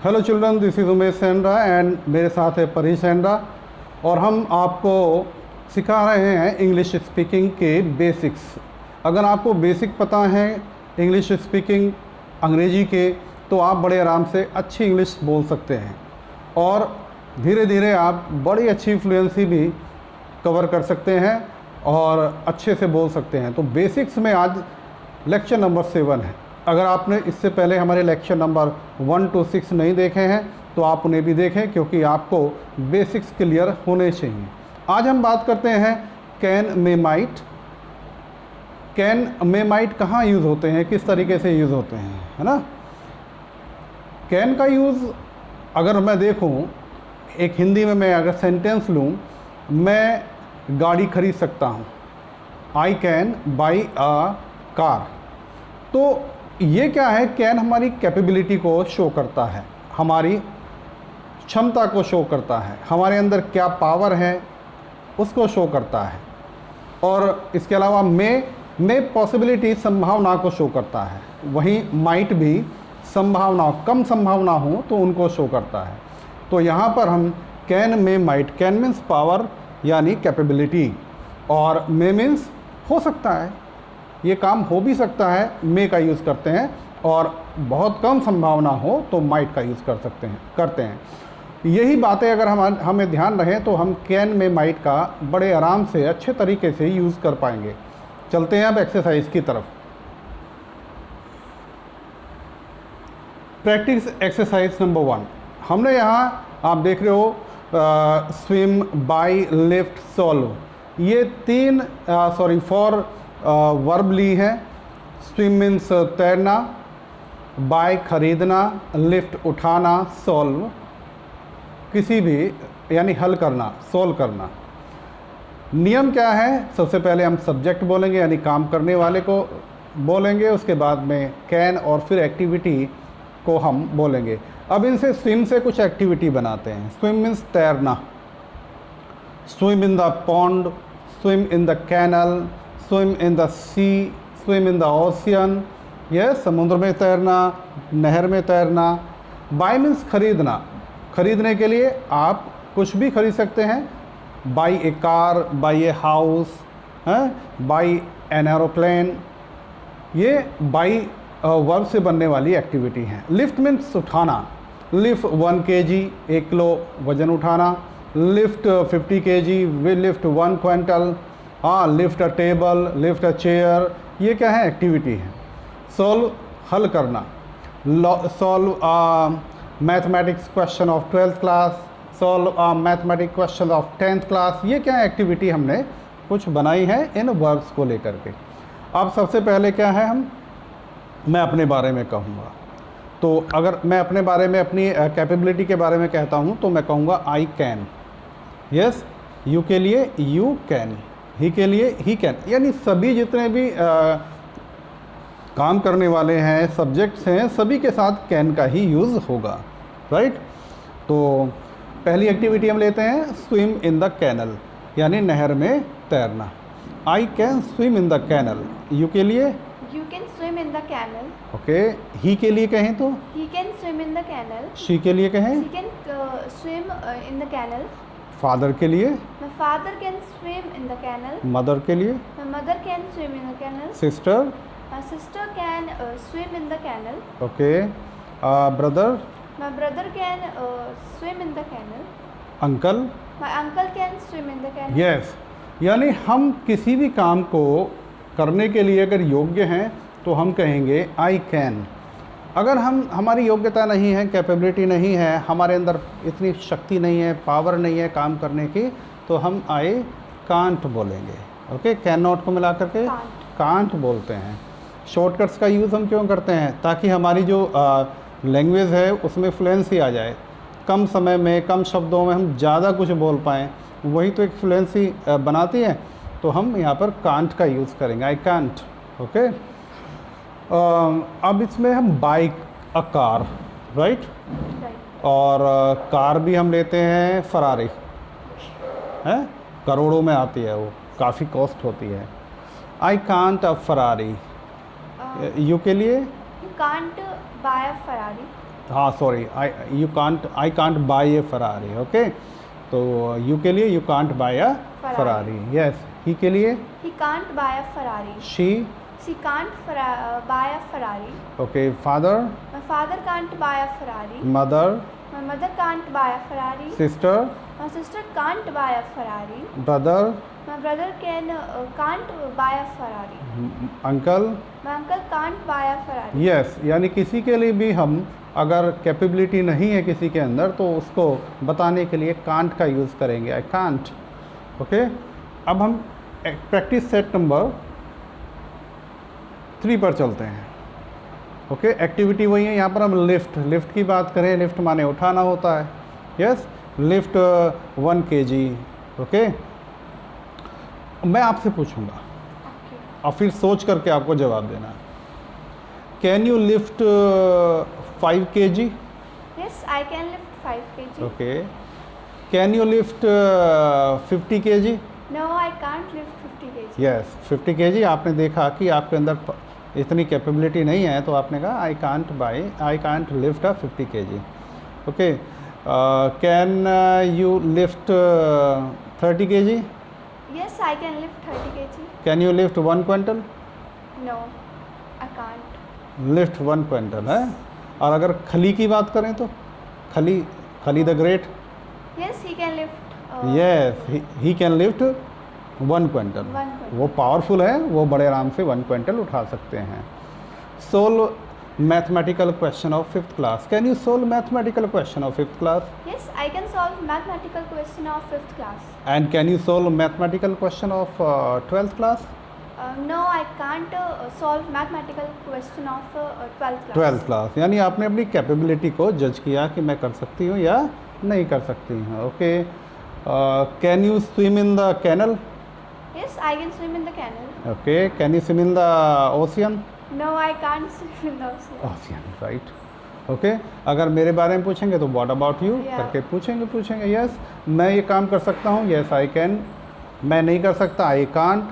Hello children, this is Umesh Sandra and मेरे साथ है परी सेंड्रा और हम आपको सिखा रहे हैं इंग्लिश स्पीकिंग के बेसिक्स। अगर आपको बेसिक पता है इंग्लिश स्पीकिंग अंग्रेजी के, तो आप बड़े आराम से अच्छी इंग्लिश बोल सकते हैं और धीरे धीरे आप बड़ी अच्छी फ्लुएंसी भी कवर कर सकते हैं और अच्छे से बोल सकते हैं। तो बेसिक्स में आज लेक्चर नंबर 7 है। अगर आपने इससे पहले हमारे लेक्चर नंबर 1 to 6 नहीं देखे हैं तो आप उन्हें भी देखें, क्योंकि आपको बेसिक्स क्लियर होने चाहिए। आज हम बात करते हैं can may might. Can may might कहाँ यूज़ होते हैं, किस तरीके से यूज़ होते हैं, है ना। कैन का यूज़ अगर मैं देखूं, एक हिंदी में मैं अगर सेंटेंस लूं, मैं गाड़ी खरीद सकता हूं, I can buy a car. तो ये क्या है, कैन हमारी कैपेबिलिटी को शो करता है, हमारी क्षमता को शो करता है, हमारे अंदर क्या पावर है उसको शो करता है। और इसके अलावा मे पॉसिबिलिटी, संभावना को शो करता है। वहीं माइट भी संभावना, कम संभावना हो तो उनको शो करता है। तो यहाँ पर हम can may might, can means power यानी कैपेबिलिटी, और मे मीन्स हो सकता है, ये काम हो भी सकता है, मे का यूज़ करते हैं। और बहुत कम संभावना हो तो माइट का यूज़ करते हैं। यही बातें अगर हमें ध्यान रहें तो हम कैन में माइट का बड़े आराम से अच्छे तरीके से यूज़ कर पाएंगे। चलते हैं अब एक्सरसाइज की तरफ। Practice exercise number 1। हमने यहाँ आप देख रहे हो स्विम, बाई, लिफ्ट, सॉल्व, ये 4 वर्ब ली हैं। स्विम मीन्स तैरना, बाय खरीदना, लिफ्ट उठाना, सॉल्व किसी भी यानी हल करना, सॉल्व करना। नियम क्या है, सबसे पहले हम सब्जेक्ट बोलेंगे यानी काम करने वाले को बोलेंगे, उसके बाद में कैन और फिर एक्टिविटी को हम बोलेंगे। अब इनसे स्विम से कुछ एक्टिविटी बनाते हैं। स्विम मीन्स तैरना, swim in the pond, swim in the canal, swim in the sea, swim in the ocean, यह समुद्र में तैरना, नहर में तैरना। बाय मीन्स खरीदना, खरीदने के लिए आप कुछ भी खरीद सकते हैं। Buy a car, buy a house, buy an aeroplane, ये बाई वर्ब से बनने वाली एक्टिविटी हैं। लिफ्ट मीन्स उठाना, लिफ्ट 1 kg, 1 किलो वजन उठाना। Lift 50 kg, we lift 1 quintal. हाँ, lift a table, lift a chair, ये क्या है, एक्टिविटी है। सॉल्व, हल करना, solve mathematics question of 12th class, solve mathematics question of 10th class, ये क्या एक्टिविटी हमने कुछ बनाई है इन वर्ब्स को लेकर के। अब सबसे पहले क्या है, मैं अपने बारे में कहूँगा। तो अगर मैं अपने बारे में, अपनी कैपेबिलिटी के बारे में कहता हूँ तो मैं कहूँगा आई कैन। यस, यू के लिए यू कैन, ही के लिए ही कैन, यानी सभी जितने भी काम करने वाले हैं, सब्जेक्ट्स हैं, सभी के साथ कैन का ही यूज़ होगा, राइट। तो पहली एक्टिविटी हम लेते हैं, स्विम इन द कैनल, यानी नहर में तैरना। I can swim in the canal, you के लिए You can swim in the canal. Okay. He के लिए कहें तो He can swim in the canal. She के लिए कहें, She can swim in the canal. Father के लिए, My father can swim in the canal. Mother के लिए, My mother can swim in the canal. Sister, My sister can swim in the canal. Okay, brother, My brother can swim in the canal. Uncle, My uncle can swim in the canal. Yes. यानी हम किसी भी काम को करने के लिए अगर योग्य हैं तो हम कहेंगे आई कैन। अगर हमारी योग्यता नहीं है, कैपेबिलिटी नहीं है, हमारे अंदर इतनी शक्ति नहीं है, पावर नहीं है काम करने की, तो हम आई कांट बोलेंगे। ओके, कैन नॉट को मिला करके कांट बोलते हैं। शॉर्टकट्स का यूज़ हम क्यों करते हैं, ताकि हमारी जो लैंग्वेज है उसमें फ्लुएंसी आ जाए, कम समय में, कम शब्दों में हम ज़्यादा कुछ बोल पाएँ, वही तो एक फ्लुएंसी बनाती है। तो हम यहाँ पर कांट का यूज़ करेंगे, आई कांट। ओके, अब इसमें हम bike a car, right, Right. और कार भी हम लेते हैं फरारी, है, करोड़ों में आती है, वो काफ़ी कॉस्ट होती है। I can't a Ferrari, you के लिए You can't buy a Ferrari. हाँ sorry, I can't buy a Ferrari, okay. तो यू के लिए you can't buy a Ferrari, yes. He के लिए He can't buy a Ferrari. she can't buy a Ferrari. okay, father, My father can't buy a Ferrari. mother, My mother can't buy a Ferrari. sister, My sister can't buy a Ferrari. brother, My brother can't buy a Ferrari. uncle, My uncle can't buy a Ferrari. Yes. यानी किसी के लिए भी हम अगर capability नहीं है किसी के अंदर तो उसको बताने के लिए कांट का यूज़ करेंगे, आई कांट, ओके। अब हम प्रैक्टिस सेट नंबर 3 पर चलते हैं, ओके। एक्टिविटी वही है, यहाँ पर हम लिफ्ट की बात करें, लिफ्ट माने उठाना होता है, यस। Lift 1 kg, okay. मैं आपसे पूछूंगा Okay. और फिर सोच करके आपको जवाब देना है। Can you lift 5 kg? Yes, I can lift 5 kg. Okay. Can you lift 50 kg? No, I can't lift 50 kg. Yes, 50 kg। आपने देखा कि आपके अंदर इतनी कैपेबिलिटी नहीं है तो आपने कहा I can't lift 50 kg, okay. Can you lift 30 kg? Yes, I can lift 30 kg. Can you lift 1 quintal? No, I can't. Lift 1 quintal है। और अगर खली की बात करें तो खली the great, Yes, he can lift. Yes, he can lift 1 quintal. 1 quintal. वो पावरफुल है, वो बड़े आराम से 1 क्विंटल उठा सकते हैं। Solve mathematical question of 5th class. Can you solve mathematical question of 5th class? Yes, I can solve mathematical question of 5th class. And can you solve mathematical question of 12th class? No, I can't solve mathematical question of 12th class. 12th class. यानी आपने अपनी capability को जज किया कि मैं कर सकती हूँ या नहीं कर सकती हूँ, okay. Can you swim in the canal? Yes, I can swim in the canal. Okay. Can you swim in the ocean? No, I can't swim in the ocean. Ocean, right, okay. अगर मेरे बारे में पूछेंगे तो what about you Yeah. करके पूछेंगे। Yes, मैं ये काम कर सकता हूँ, यस आई कैन। मैं नहीं कर सकता, आई कांट।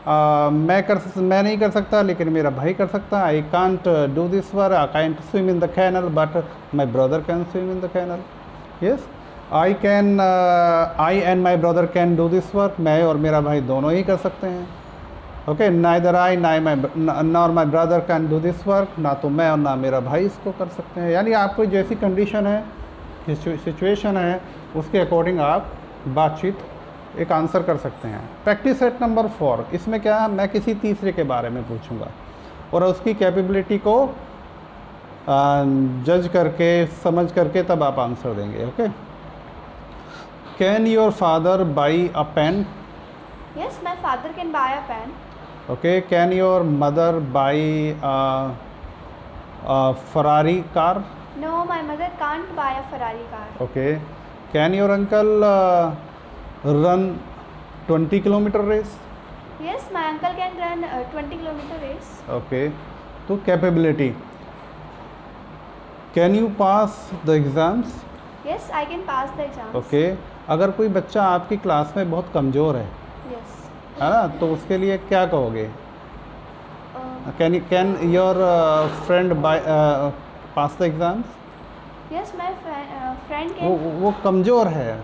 मैं नहीं कर सकता लेकिन मेरा भाई कर सकता है, I can't do this work, I can't swim in the canal but my brother can swim in the canal, yes. I and my brother can do this work, मैं और मेरा भाई दोनों ही कर सकते हैं, okay. Neither I nor my brother can do this work, ना तो मैं और ना मेरा भाई इसको कर सकते हैं। यानी आपको जैसी कंडीशन है, सिचुएशन है, उसके अकॉर्डिंग आप बातचीत एक आंसर कर सकते हैं। प्रैक्टिस सेट नंबर 4, इसमें क्या है, मैं किसी तीसरे के बारे में पूछूंगा और उसकी कैपेबिलिटी को जज करके समझ करके तब आप आंसर देंगे, okay. Can your father buy a pen? Yes, my father can buy a pen. Okay. Can your mother buy Ferrari car? No, my mother can't buy a Ferrari car. Okay. Can your uncle run 20 kilometre race? Yes, my uncle can run a 20 kilometer race. Okay. तो capability, can you pass the exams? Yes, I can pass the exams. Okay. अगर कोई बच्चा आपकी class में बहुत कमज़ोर है Yes. ना, तो उसके लिए क्या कहोगे? Can your friend by pass the exams? Yes, my friend can. वो कमज़ोर है,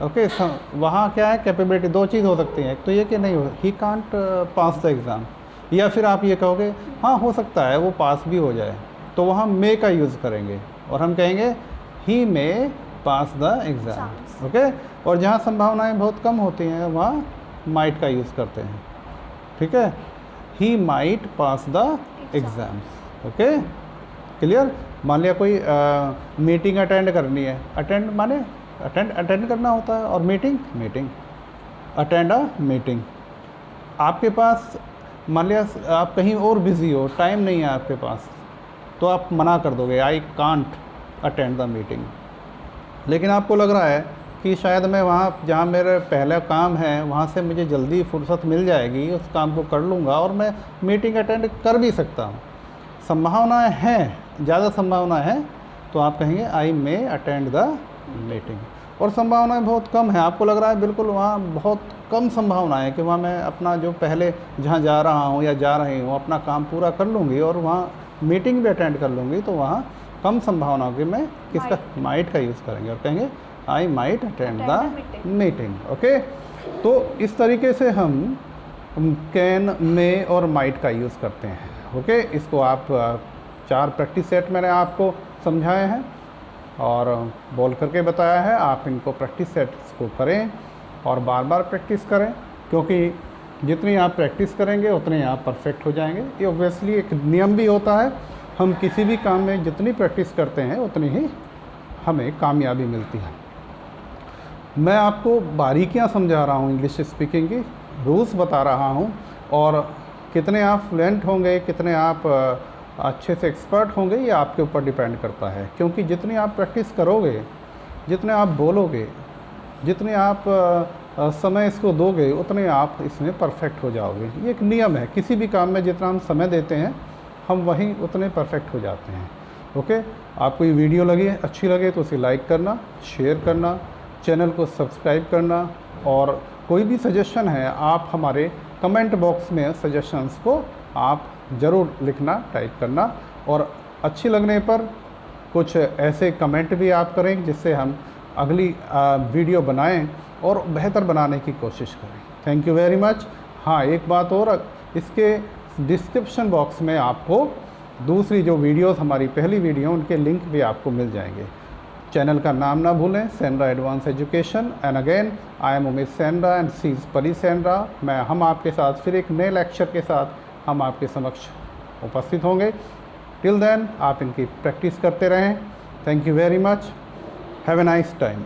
Okay. ओके। वहाँ क्या है, कैपेबिलिटी 2 चीज़ हो सकती है, एक तो ये कि नहीं हो, he can't pass the exam, या फिर आप ये कहोगे हाँ हो सकता है वो पास भी हो जाए, तो वहाँ मे का यूज़ करेंगे और हम कहेंगे ही मे पास द एग्ज़ाम, Exams. ओके। और जहाँ संभावनाएं बहुत कम होती हैं वहाँ माइट का यूज़ करते हैं, ठीक है। He might pass the exams, okay, clear. मान लिया कोई मीटिंग अटेंड करनी है, अटेंड माने अटेंड करना होता है, और मीटिंग अटेंड अ मीटिंग। आपके पास मान लिया आप कहीं और बिज़ी हो, टाइम नहीं है आपके पास, तो आप मना कर दोगे I can't attend the meeting. लेकिन आपको लग रहा है कि शायद मैं वहाँ जहाँ मेरा पहला काम है वहाँ से मुझे जल्दी फुर्सत मिल जाएगी, उस काम को कर लूँगा और मैं मीटिंग अटेंड कर भी सकता हूँ। संभावनाएं हैं, ज़्यादा संभावना है, तो आप कहेंगे आई मे अटेंड द मीटिंग। और संभावनाएं बहुत कम है, आपको लग रहा है बिल्कुल वहाँ बहुत कम संभावना है कि वहाँ मैं अपना जो पहले जहाँ जा रहा हूँ या जा रही हूँ अपना काम पूरा कर लूँगी और वहाँ मीटिंग भी अटेंड कर लूँगी, तो वहाँ कम संभावना होगी मैं किसका माइट का यूज़ करेंगे और कहेंगे I might attend the meeting. Okay, तो इस तरीके से हम कैन, मे और माइट का यूज़ करते हैं। ओके, इसको आप 4 प्रैक्टिस सेट मैंने आपको समझाए हैं और बोल करके बताया है। आप इनको प्रैक्टिस सेट्स को करें और बार बार प्रैक्टिस करें, क्योंकि जितनी आप प्रैक्टिस करेंगे उतने आप परफेक्ट हो जाएंगे। ये ऑब्वियसली एक नियम भी होता है, हम किसी भी काम में जितनी प्रैक्टिस करते हैं उतनी ही हमें कामयाबी मिलती है। मैं आपको बारीकियां समझा रहा हूँ इंग्लिश स्पीकिंग की, रूल्स बता रहा हूँ, और कितने आप फ्लुएंट होंगे, कितने आप अच्छे से एक्सपर्ट होंगे, ये आपके ऊपर डिपेंड करता है। क्योंकि जितनी आप प्रैक्टिस करोगे, जितने आप बोलोगे, जितने आप समय इसको दोगे, उतने आप इसमें परफेक्ट हो जाओगे। ये एक नियम है, किसी भी काम में जितना हम समय देते हैं हम वहीं उतने परफेक्ट हो जाते हैं। ओके, आपको ये वीडियो लगी अच्छी लगे तो उसे लाइक करना, शेयर करना, चैनल को सब्सक्राइब करना, और कोई भी सजेशन है आप हमारे कमेंट बॉक्स में सजेशंस को आप ज़रूर लिखना, टाइप करना, और अच्छी लगने पर कुछ ऐसे कमेंट भी आप करें जिससे हम अगली वीडियो बनाएं और बेहतर बनाने की कोशिश करें। Thank you very much. हाँ, एक बात और, इसके डिस्क्रिप्शन बॉक्स में आपको दूसरी जो वीडियोस, हमारी पहली वीडियो, उनके लिंक भी आपको मिल जाएंगे। चैनल का नाम ना भूलें, Sandra advance education. And again I am Umesh Sandra and she is Pari Sandra. हम आपके साथ फिर एक नए लेक्चर के साथ हम आपके समक्ष उपस्थित होंगे। टिल देन आप इनकी प्रैक्टिस करते रहें। Thank you very much. Have a nice time.